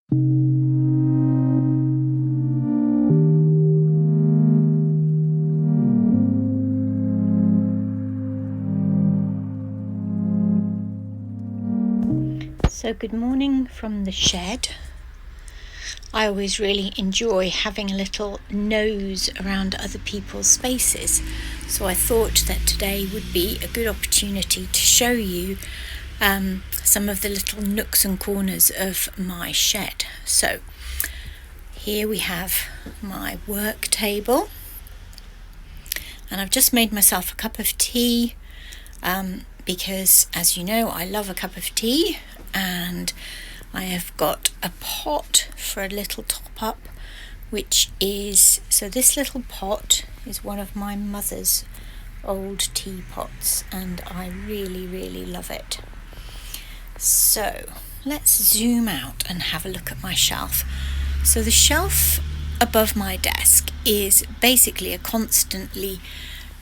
So good morning from the shed. I always really enjoy having a little nose around other people's spaces, so I thought that today would be a good opportunity to show you some of the little nooks and corners of my shed. So here we have my work table, and I've just made myself a cup of tea because, as you know, I love a cup of tea, and I have got a pot for a little top up, which is, so this little pot is one of my mother's old teapots, and I really love it. So let's zoom out and have a look at my shelf. So the shelf above my desk is basically a constantly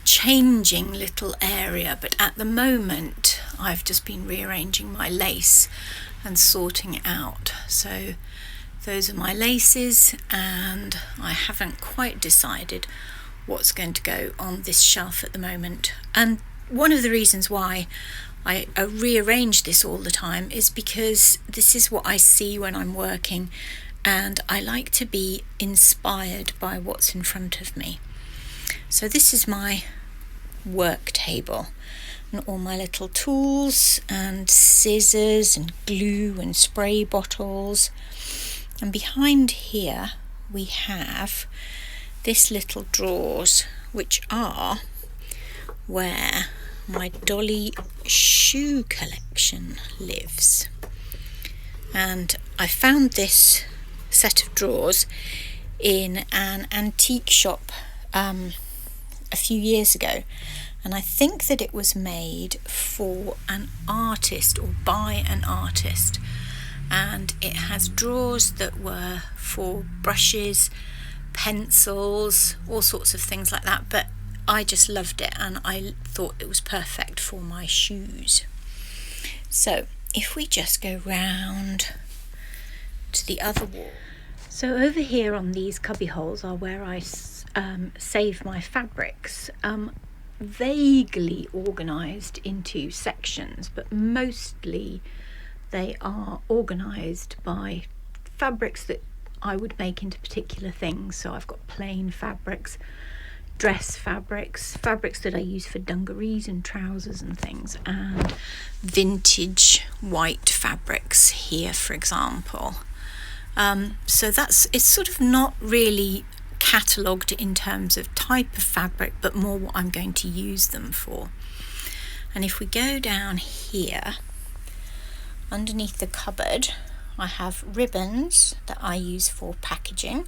changing little area, but at the moment I've just been rearranging my lace and sorting it out. So those are my laces, and I haven't quite decided what's going to go on this shelf at the moment. And one of the reasons why I rearrange this all the time is because this is what I see when I'm working, and I like to be inspired by what's in front of me. So this is my work table, and all my little tools and scissors and glue and spray bottles. And behind here we have this little drawers, which are where my dolly shoe collection lives. And I found this set of drawers in an antique shop a few years ago, and I think that it was made for an artist or by an artist, and it has drawers that were for brushes, pencils, all sorts of things like that, but I just loved it and I thought it was perfect for my shoes. So if we just go round to the other wall. So over here on these cubby holes are where I save my fabrics, vaguely organised into sections, but mostly they are organised by fabrics that I would make into particular things. So I've got plain fabrics, dress fabrics, fabrics that I use for dungarees and trousers and things, and vintage white fabrics here, for example. So it's sort of not really catalogued in terms of type of fabric, but more what I'm going to use them for. And if we go down here, underneath the cupboard, I have ribbons that I use for packaging,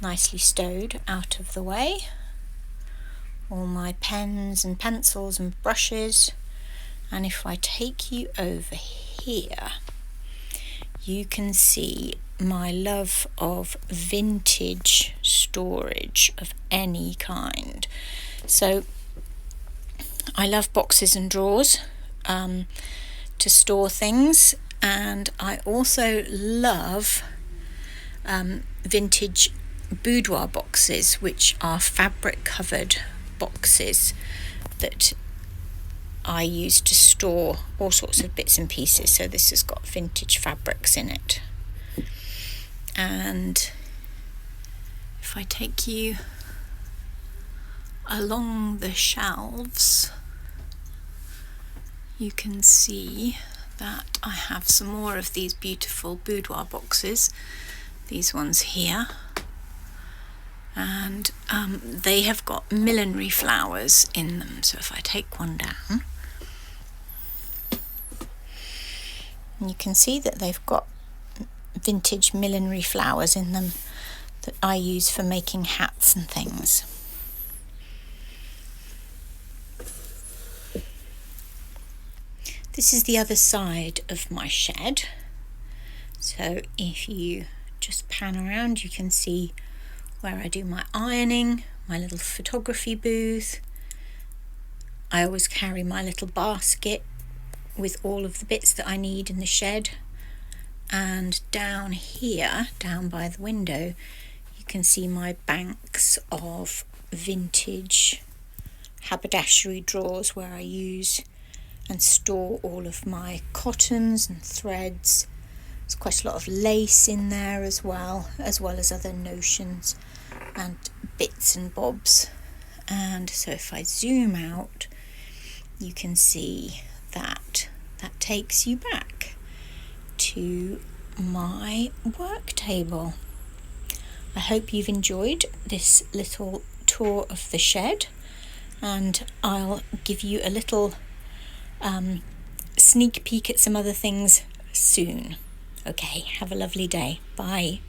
nicely stowed out of the way. All my pens and pencils and brushes. And if I take you over here, you can see my love of vintage storage of any kind. So I love boxes and drawers to store things, and I also love vintage boudoir boxes, which are fabric covered boxes that I use to store all sorts of bits and pieces. So this has got vintage fabrics in it. And if I take you along the shelves, you can see that I have some more of these beautiful boudoir boxes, these ones here, and they have got millinery flowers in them. So if I take one down, you can see that they've got vintage millinery flowers in them that I use for making hats and things. This is the other side of my shed. So if you just pan around, you can see where I do my ironing, my little photography booth. I always carry my little basket with all of the bits that I need in the shed. and down here, down by the window, you can see my banks of vintage haberdashery drawers where I use and store all of my cottons and threads. There's quite a lot of lace in there as well as other notions and bits and bobs. And so if I zoom out, you can see that takes you back to my work table. I hope you've enjoyed this little tour of the shed, and I'll give you a little sneak peek at some other things soon. Okay, have a lovely day. Bye.